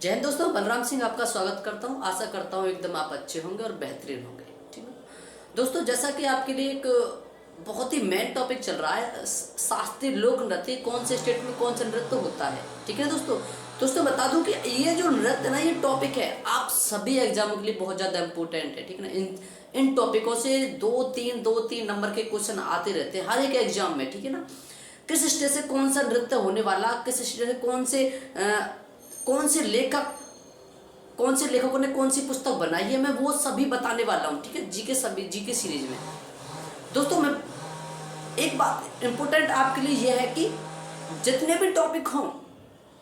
जय हिंद दोस्तों, बलराम सिंह आपका स्वागत करता हूं। आशा करता हूं एकदम आप अच्छे होंगे और बेहतरीन होंगे। ठीक है दोस्तों, जैसा कि आपके लिए एक बहुत ही मेन टॉपिक चल रहा है, शास्त्रीय लोक नृत्य कौन से स्टेट में कौन सा नृत्य होता है। ठीक है दोस्तों बता दूं कि ये जो नृत्य ना, ये टॉपिक है आप सभी एग्जामों के लिए बहुत ज़्यादा इंपॉर्टेंट है। ठीक है ना, इन टॉपिकों से दो तीन नंबर के क्वेश्चन आते रहते हैं हर एक एग्जाम में। ठीक है ना, किस स्टेट से कौन सा नृत्य होने वाला, किस स्टेट से कौन से लेखकों ने कौन सी पुस्तक बनाई है, मैं वो सभी बताने वाला हूँ। ठीक है, जीके सीरीज में। दोस्तों मैं एक बात इंपॉर्टेंट आपके लिए यह है कि जितने भी टॉपिक हों,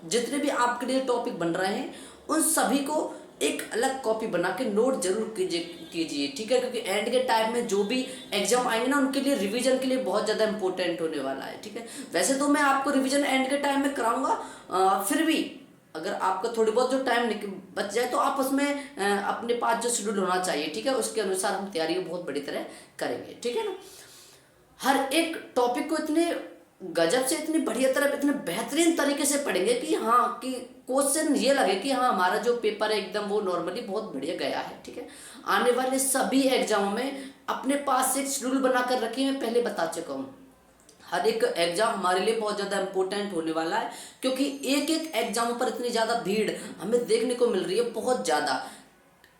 जितने भी आपके लिए टॉपिक बन रहे हैं, उन सभी को एक अलग कॉपी बना के नोट जरूर कीजिए। ठीक है, क्योंकि एंड के टाइम में जो भी एग्जाम आएंगे ना, उनके लिए रिवीजन के लिए बहुत ज़्यादा इंपॉर्टेंट होने वाला है। ठीक है, वैसे तो मैं आपको रिवीजन एंड के टाइम में कराऊंगा, फिर भी अगर आपका थोड़ी बहुत जो टाइम बच जाए तो आप उसमें अपने पास जो शेड्यूल होना चाहिए, ठीक है, उसके अनुसार हम तैयारी बहुत बड़ी तरह करेंगे। ठीक है ना, हर एक टॉपिक को इतने गजब से, इतनी बढ़िया तरह, इतने बेहतरीन तरीके से पढ़ेंगे कि हाँ, कि क्वेश्चन ये लगे कि हाँ, हमारा जो पेपर है एकदम वो नॉर्मली बहुत बढ़िया गया है। ठीक है, आने वाले सभी एग्जामों में अपने पास एक शेड्यूल बनाकर रखिए। मैं पहले बता चुका हूँ, हर एक एग्जाम हमारे लिए बहुत ज़्यादा इंपॉर्टेंट होने वाला है, क्योंकि एक एक एग्जामों पर इतनी ज़्यादा भीड़ हमें देखने को मिल रही है, बहुत ज़्यादा।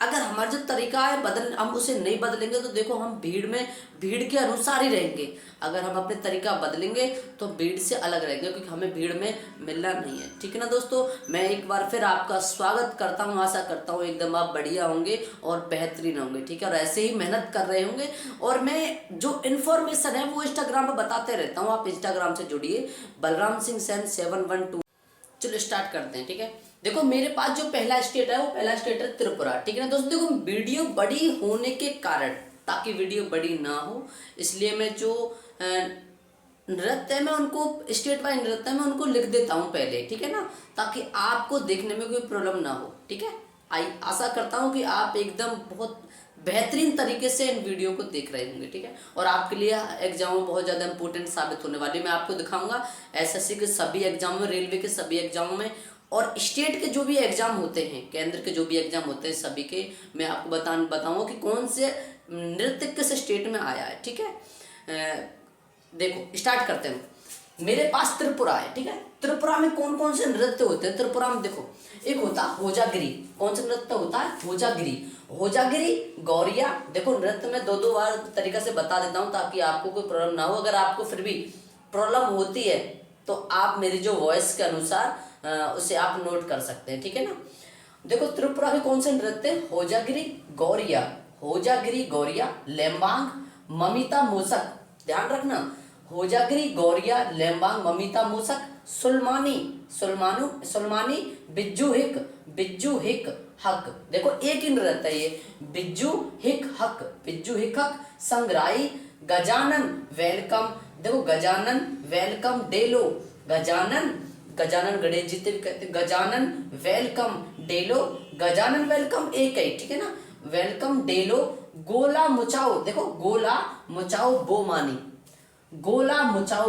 अगर हमारा जो तरीका है हम उसे नहीं बदलेंगे तो देखो, हम भीड़ के अनुसार ही रहेंगे। अगर हम अपने तरीका बदलेंगे तो भीड़ से अलग रहेंगे, क्योंकि हमें भीड़ में मिलना नहीं है। ठीक है ना दोस्तों, मैं एक बार फिर आपका स्वागत करता हूँ। आशा करता हूँ एकदम आप बढ़िया होंगे और बेहतरीन होंगे। ठीक है, और ऐसे ही मेहनत कर रहे होंगे। और मैं जो इन्फॉर्मेशन है वो इंस्टाग्राम पर बताते रहता हूँ, आप इंस्टाग्राम से जुड़िए, बलराम सिंह सेन 712। चलो स्टार्ट करते हैं। ठीक है, देखो मेरे पास जो पहला स्टेट है, वो पहला स्टेट है त्रिपुरा। ठीक है ना दोस्तों, देखो वीडियो बड़ी होने के कारण, ताकि वीडियो बड़ी ना हो, इसलिए मैं जो नृत्य है मैं उनको, स्टेट वाइज नृत्य है मैं उनको लिख देता हूँ पहले। ठीक है ना, ताकि आपको देखने में कोई प्रॉब्लम ना हो। ठीक है, आशा करता हूँ कि आप एकदम बहुत बेहतरीन तरीके से इन वीडियो को देख रहे होंगे। ठीक है, और आपके लिए एग्जाम में बहुत ज़्यादा इंपॉर्टेंट साबित होने वाली। मैं आपको दिखाऊंगा एसएससी के सभी एग्जामों में, रेलवे के सभी एग्जामों में, और स्टेट के जो भी एग्जाम होते हैं, केंद्र के जो भी एग्जाम होते हैं, सभी के मैं आपको बताऊंगा कि कौन से नृत्य किस स्टेट में आया है। ठीक है, देखो स्टार्ट करते हैं। मेरे पास त्रिपुरा है। ठीक है, त्रिपुरा में कौन कौन से नृत्य होते हैं? त्रिपुरा में देखो, एक होता है होजागिरी। कौन सा नृत्य होता है? होजागिरी, गौरिया। देखो नृत्य में दो बार तरीका से बता देता हूँ, ताकि आपको कोई प्रॉब्लम ना हो। अगर आपको फिर भी प्रॉब्लम होती है तो आप मेरी जो वॉइस के अनुसार उसे आप नोट कर सकते हैं। ठीक है ना, देखो त्रिपुरा के कौन से नृत्य? होजागिरी गौरिया, लेम्बांग, ममिता मूसक। ध्यान रखना, होजागिरी गौरिया, लेम्बांग, ममिता मूसक, सुलमानी, बिज्जू हिक हक। देखो एक ही नृत्य है ये, बिज्जू हिक हक, संग्राई, गजानन वेलकम। देखो गजानन वेलकम डेलो, गजानन गणेश जी कहते, गजानन वेलकम डेलो, गजानन वेलकम एक है। ठीक है ना, वेलकम डेलो, गोला मुचाओ। देखो गोला मुचाओ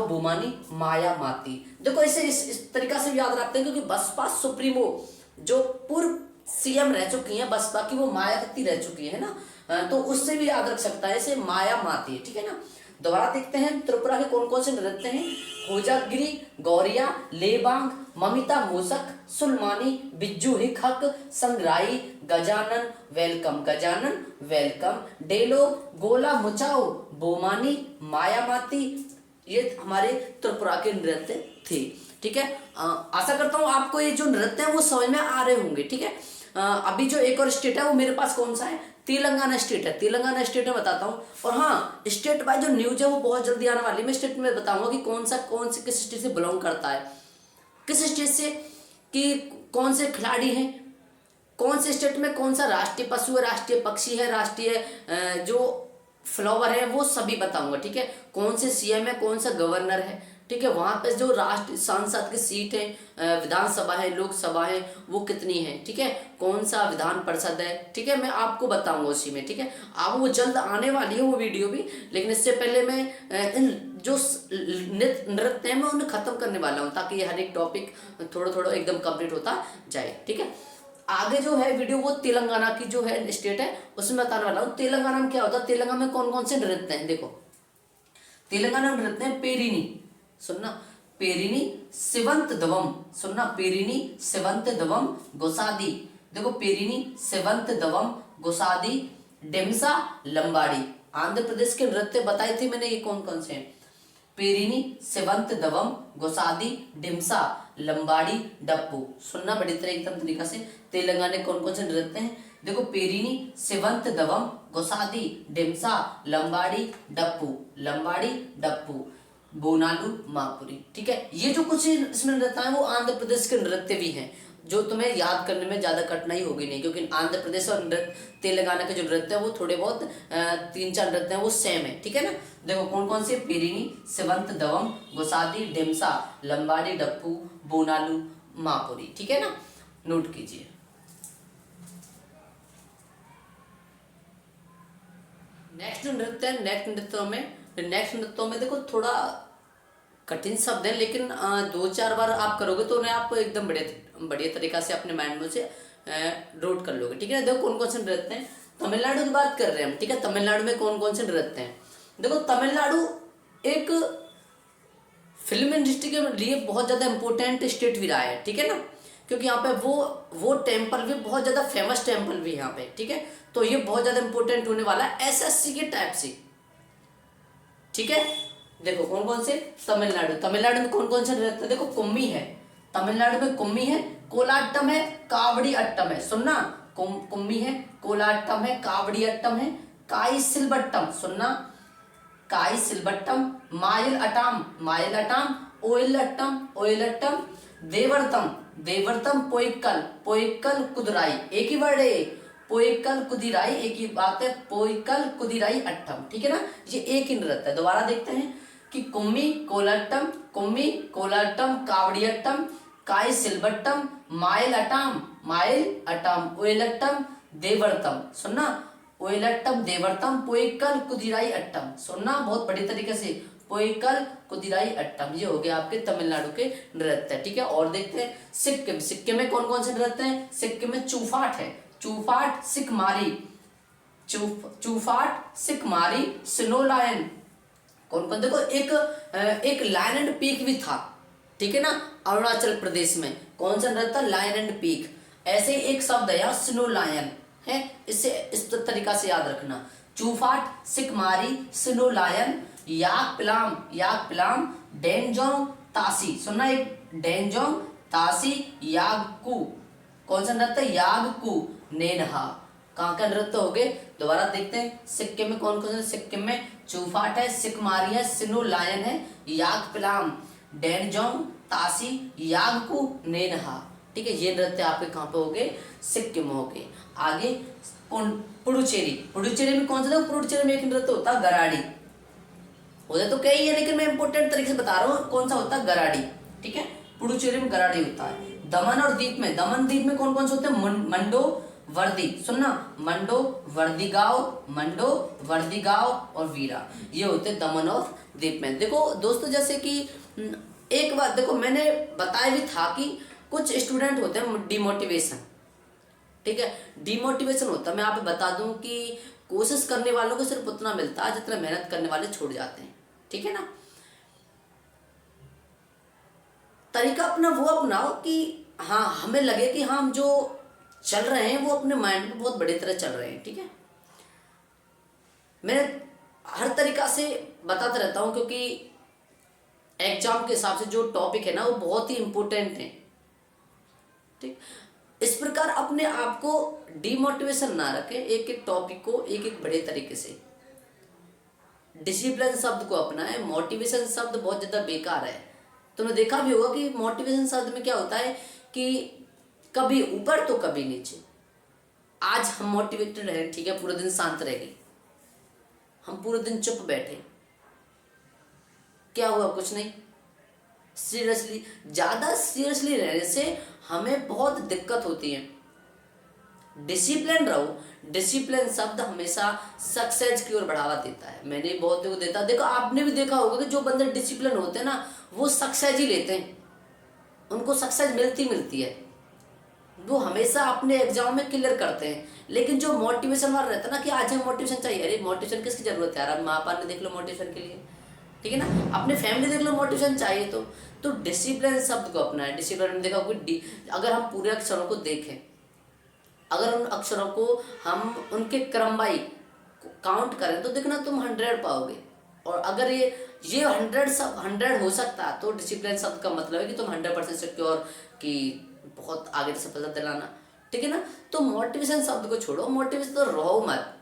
बोमानी, माया माती। देखो इसे इस तरीका से भी याद रखते हैं, क्योंकि बसपा सुप्रीमो जो पूर्व सीएम रह चुकी हैं बसपा की, वो मायावती रह चुकी है ना, तो उससे भी याद रख सकता है, इसे माया माती। ठीक है ना, दोबारा देखते हैं त्रिपुरा के कौन कौन से नृत्य हैं। होजागिरी गौरिया, लेबांग, ममिता मूसक, सुलमानी, बिज्जू हिक हक, संग्राई, गजानन वेलकम, डेलो, गोला मुचाओ बोमानी, मायामाती। ये हमारे त्रिपुरा के नृत्य थे। ठीक है, आशा करता हूँ आपको ये जो नृत्य है वो समझ में आ रहे होंगे। ठीक है, अभी जो एक और स्टेट है वो मेरे पास कौन सा है? तेलंगाना स्टेट है। तेलंगाना स्टेट में बताता हूँ, और हाँ, स्टेट वाइज जो न्यूज है वो बहुत जल्दी आने वाली है। मैं स्टेट में बताऊंगा कि कौन से किस स्टेट से बिलोंग करता है, किस स्टेट से, कि कौन से खिलाड़ी हैं, कौन से स्टेट में कौन सा राष्ट्रीय पशु है, राष्ट्रीय पक्षी है, राष्ट्रीय जो फ्लावर है, वो सभी बताऊंगा। ठीक है, कौन से सीएम है, कौन सा गवर्नर है। ठीक है, वहां पे जो राष्ट्र सांसद की सीट है, विधानसभा है, लोकसभा है, वो कितनी है। ठीक है, कौन सा विधान परिषद है। ठीक है, मैं आपको बताऊंगा उसी में। ठीक है, अब वो जल्द आने वाली है वो वीडियो भी, लेकिन इससे पहले मैं इन जो नृत्य है मैं उन्हें खत्म करने वाला हूँ, ताकि ये हर एक टॉपिक थोड़ा थोड़ा एकदम कंप्लीट होता जाए। ठीक है, आगे जो है वीडियो वो तेलंगाना की जो है स्टेट है उसमें बताने वाला हूँ। तेलंगाना में क्या होता है, तेलंगाना में कौन कौन से नृत्य हैं देखो। तेलंगाना में नृत्य है पेरिनी, सुनना, पेरिनी सिवंत दवम, सुनना, पेरिनी सिवंत दवम गोसादी, देखो पेरिनी सिवंत दवम गोसादी डेमसा लंबाड़ी। आंध्र प्रदेश के नृत्य बताए थे मैंने, ये कौन कौन से हैं, पेरिनी सिवंत दवम गोसादी डिमसा लंबाड़ी डप्पू। सुनना बड़ी तरह एकदम तरीका से, तेलंगाना कौन कौन से नृत्य हैं देखो, पेरिनी सिवंत दवम गोसादी डिमसा लंबाड़ी डप्पू, लंबाड़ी डप्पू बोनालू मापुरी। ठीक है, ये जो कुछ इसमें नृत्य है वो आंध्र प्रदेश के नृत्य भी हैं, जो तुम्हें याद करने में ज्यादा कठिनाई होगी नहीं, क्योंकि आंध्र प्रदेश और तेलंगाना के जो नृत्य है वो थोड़े बहुत 3-4 नृत्य हैं वो सेम है। ठीक है ना, देखो कौन कौन से, पेरिनी सिवंत दवम गोसादी डिमसा लंबाड़ी डप्पू बोनालू मापुरी। ठीक है ना, नोट कीजिए। नेक्स्ट नृत्य है, नेक्स्ट नृत्यों में देखो थोड़ा कठिन शब्द है, लेकिन 2-4 बार आप करोगे तो उन्हें आप एकदम बढ़िया तरीका से अपने माइंड में से नोट कर लोगे। ठीक है ना, देखो कौन कौन से नृत्य हैं, तमिलनाडु की बात कर रहे हैं हम। ठीक है, तमिलनाडु में कौन कौन से नृत्य हैं देखो। तमिलनाडु एक फिल्म इंडस्ट्री के लिए बहुत ज़्यादा इंपॉर्टेंट स्टेट भी रहा है। ठीक है ना, क्योंकि यहाँ पे वो टेम्पल भी बहुत ज़्यादा फेमस टेम्पल भी है यहाँ पे। ठीक है, तो ये बहुत ज़्यादा इंपॉर्टेंट होने वाला है एसएससी के टाइप से। ठीक है, देखो कौन कौन से, तमिलनाडु में कौन कौन से नृत्य देखो, कुम्मी है, तमिलनाडु में कुम्मी है, कोलाट्टम है, कावड़ी अट्टम है, सुनना, कुम्मी है, कोलाट्टम है, कावड़ी अट्टम है, काई सिलबट्टम, सुनना, काई सिलबट्टम, मायल अटाम, ओयलट्टम, देवर्तम पोइक्कल कुदराई, एक ही वर्ड है, पोइक्कल कुदिराई, एक ही बात है, पोइक्कल कुदिराई अट्टम। ठीक है ना, ये एक ही नृत्य है। दोबारा देखते हैं कि कुम्मी कोलाट्टम कावड़ियट्टम काई सिलबट्टम मायल अटाम ओयलट्टम देवर्तम, सुनना, ओयलट्टम देवर्तम पोइक्कल कुदिराई अट्टम, सुनना बहुत बड़ी तरीके से, पोइक्कल कुदिराई अट्टम। ये हो गया आपके तमिलनाडु के नृत्य। ठीक है, और देखते हैं सिक्किम में कौन कौन से नृत्य हैं। सिक्किम में चूफाट है, चूफाट सिकमारी स्नो लायन, कौन कौन देखो, एक लायन एंड पीक भी था। ठीक है ना, अरुणाचल प्रदेश में कौन सा नृत्य, लायन एंड पीक। ऐसे एक शब्द है यहाँ स्नो लायन है, इससे इस तरीका से याद रखना, चूफाट सिकमारी स्नो लायन याक पिलाम डेनजोंग तासी, सुनना, एक डेनजोंग तासी यागकू, कौन सा नृत्य, यागकू नेनहा। कहाँ का नृत्य हो गए, दोबारा देखते हैं। सिक्किम में कौन कौन से, सिक्किम में चूफाट है, सिकमारी है, सिनो लायन है, याक पिलाम डेनजोंग तासी यागकू नेनहा। ठीक है, ये नृत्य आपके कहाँ पे हो गए, सिक्किम में हो गए। आगे पुडुचेरी में कौन सा था, पुडुचेरी में एक नृत्य होता है गराडी, होते तो कई है लेकिन मैं इंपोर्टेंट तरीके से बता रहा हूँ कौन सा होता है, गराडी। ठीक है, पुडुचेरी में गराडी होता है। दमन द्वीप में कौन कौन से होते हैं, मंडो वर्दी, सुनना, मंडो वर्दिगांव और वीरा, ये होते हैं दमन और द्वीप में। देखो दोस्तों, जैसे कि एक बात देखो, मैंने बताया भी था कि कुछ स्टूडेंट होते हैं डिमोटिवेशन। ठीक है, डिमोटिवेशन होता है, मैं आप बता दूं कि कोशिश करने वालों को सिर्फ उतना मिलता है जितना मेहनत करने वाले छोड़ जाते हैं। ठीक है ना, तरीका अपना वो अपनाओ कि हाँ, हमें लगे कि हम जो चल रहे हैं वो अपने माइंड में बहुत बड़ी तरह चल रहे हैं। ठीक है, मैं हर तरीका से बताता रहता हूँ, क्योंकि एग्जाम के हिसाब से जो टॉपिक है ना वो बहुत ही इंपॉर्टेंट है। ठीक, इस प्रकार अपने आप को डिमोटिवेशन ना रखें, एक एक टॉपिक को एक एक बड़े तरीके से, डिसिप्लिन शब्द को अपनाएं। मोटिवेशन शब्द बहुत ज़्यादा बेकार है। तुमने देखा भी होगा कि मोटिवेशन शब्द में क्या होता है कि कभी ऊपर तो कभी नीचे। आज हम मोटिवेटेड रहे, ठीक है, पूरे दिन शांत रह गए, हम पूरे दिन चुप बैठे, क्या हुआ, कुछ नहीं। सीरियसली, ज़्यादा सीरियसली रहने से हमें बहुत दिक्कत होती है। डिसिप्लिन रहो, डिसिप्लिन शब्द हमेशा सक्सेस की ओर बढ़ावा देता है। मैंने बहुत को देता, देखो आपने भी देखा होगा कि जो बंदे डिसिप्लिन होते हैं ना वो सक्सेस ही लेते हैं, उनको सक्सेस मिलती है। वो हमेशा हमेशा अपने एग्जाम में क्लियर करते हैं, लेकिन जो मोटिवेशन वाला रहता है ना कि आज हमें मोटिवेशन चाहिए, अरे मोटिवेशन किसकी जरूरत है यार, आप माँ बाप ने देख लो मोटिवेशन के लिए, ठीक है ना, अपनी फैमिली देख लो मोटिवेशन चाहिए तो डिसिप्लिन शब्द को अपना है। डिसिप्लिन में देखा होगा, अगर हम पूरे अक्षरों को देखें, अगर उन अक्षरों को हम उनके क्रमवाई काउंट करें तो देखना तुम 100 पाओगे। और अगर ये 100 हो सकता है तो डिसिप्लिन शब्द का मतलब है कि तुम 100% सिक्योर कि बहुत आगे तक सफलता दिलाना, ठीक है ना। तो मोटिवेशन शब्द को छोड़ो, मोटिवेशन तो रहो मत,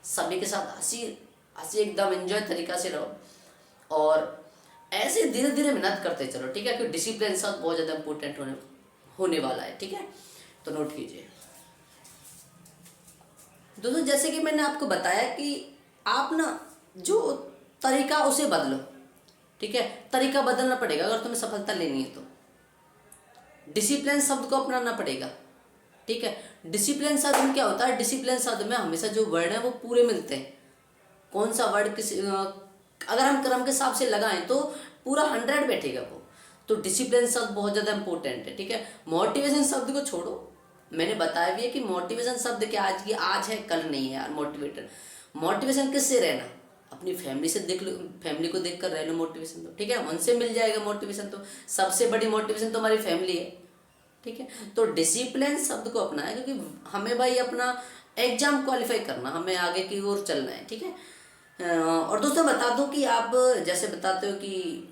सभी के साथ हंसी हंसी एकदम एंजॉय तरीका से रहो और ऐसे धीरे धीरे मेहनत करते चलो, ठीक है, क्योंकि डिसिप्लिन शब्द बहुत ज़्यादा इंपॉर्टेंट होने वाला है, ठीक है, तो नोट कीजिए दोस्तों। जैसे कि मैंने आपको बताया कि आप ना जो तरीका उसे बदलो, ठीक है, तरीका बदलना पड़ेगा अगर तुम्हें सफलता लेनी है तो। डिसिप्लिन शब्द को अपनाना पड़ेगा, ठीक है। डिसिप्लिन शब्द में क्या होता है, डिसिप्लिन शब्द में हमेशा जो वर्ड है वो पूरे मिलते हैं। कौन सा वर्ड किसी अगर हम क्रम के हिसाब से लगाएं तो पूरा 100 बैठेगा वो। तो डिसिप्लिन शब्द बहुत ज़्यादा इंपॉर्टेंट है, ठीक है। मोटिवेशन शब्द को छोड़ो, मैंने बताया भी है कि मोटिवेशन शब्द क्या आज है कल नहीं है यार। मोटिवेशन किससे रहना, अपनी फैमिली से देख लो, फैमिली को देख कर रह लो मोटिवेशन तो, ठीक है, उनसे मिल जाएगा मोटिवेशन। तो सबसे बड़ी मोटिवेशन तो हमारी फैमिली है, ठीक है। तो डिसिप्लिन शब्द को अपना है क्योंकि हमें भाई अपना एग्जाम क्वालिफाई करना, हमें आगे की ओर चलना है, ठीक है। और दोस्तों बता दूं कि आप जैसे बताते हो कि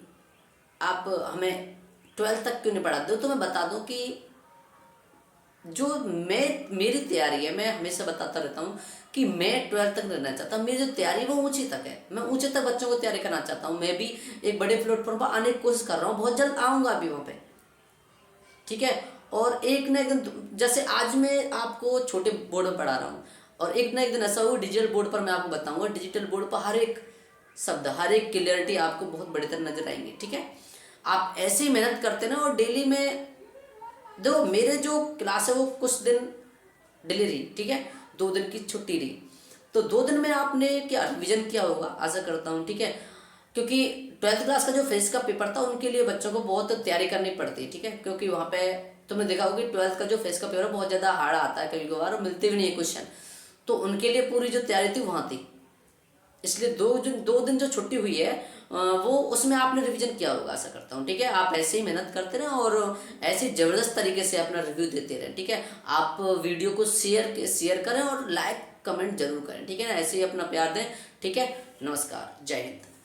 आप हमें 12th तक क्यों नहीं पढ़ाते हो, तो मैं बता दूं कि जो मेरी तैयारी है, मैं हमेशा बताता रहता हूँ कि मैं 12th तक रहना चाहता हूँ। मेरी जो तैयारी वो ऊंची तक है, मैं ऊंचे तक बच्चों को तैयारी करना चाहता हूँ। मैं भी एक बड़े प्लेटफॉर्म पर आने की कोशिश कर रहा हूँ, बहुत जल्द आऊँगा अभी वहाँ पे, ठीक है। और एक ना एक दिन, जैसे आज मैं आपको छोटे बोर्ड में पढ़ा रहा हूँ और एक ना एक दिन ऐसा हो डिजिटल बोर्ड पर मैं आपको बताऊंगा, डिजिटल बोर्ड पर हर एक शब्द, हर एक क्लियरिटी आपको बहुत बड़ी तरह नजर आएंगी, ठीक है। आप ऐसे ही मेहनत करते ना और डेली में देखो, मेरे जो क्लास है वो कुछ दिन डिले रही, ठीक है, 2 दिन की छुट्टी रही, तो 2 दिन में आपने क्या रिविजन किया होगा आशा करता हूँ, ठीक है। क्योंकि 12th क्लास का जो फिजिक्स का पेपर था उनके लिए बच्चों को बहुत तैयारी करनी पड़ती है, ठीक है, क्योंकि वहाँ पे तुमने देखा होगा कि 12th का जो फिजिक्स का पेपर बहुत ज़्यादा हार्ड आता है, कभी कभार और मिलते भी नहीं है क्वेश्चन, तो उनके लिए पूरी जो तैयारी थी वहाँ थी। इसलिए 2 दिन जो छुट्टी हुई है वो उसमें आपने रिवीजन किया होगा आशा करता हूँ, ठीक है। आप ऐसे ही मेहनत करते रहें और ऐसे ज़बरदस्त तरीके से अपना रिव्यू देते रहें, ठीक है। आप वीडियो को शेयर करें और लाइक कमेंट जरूर करें, ठीक है ना, ऐसे ही अपना प्यार दें, ठीक है। नमस्कार, जय हिंद।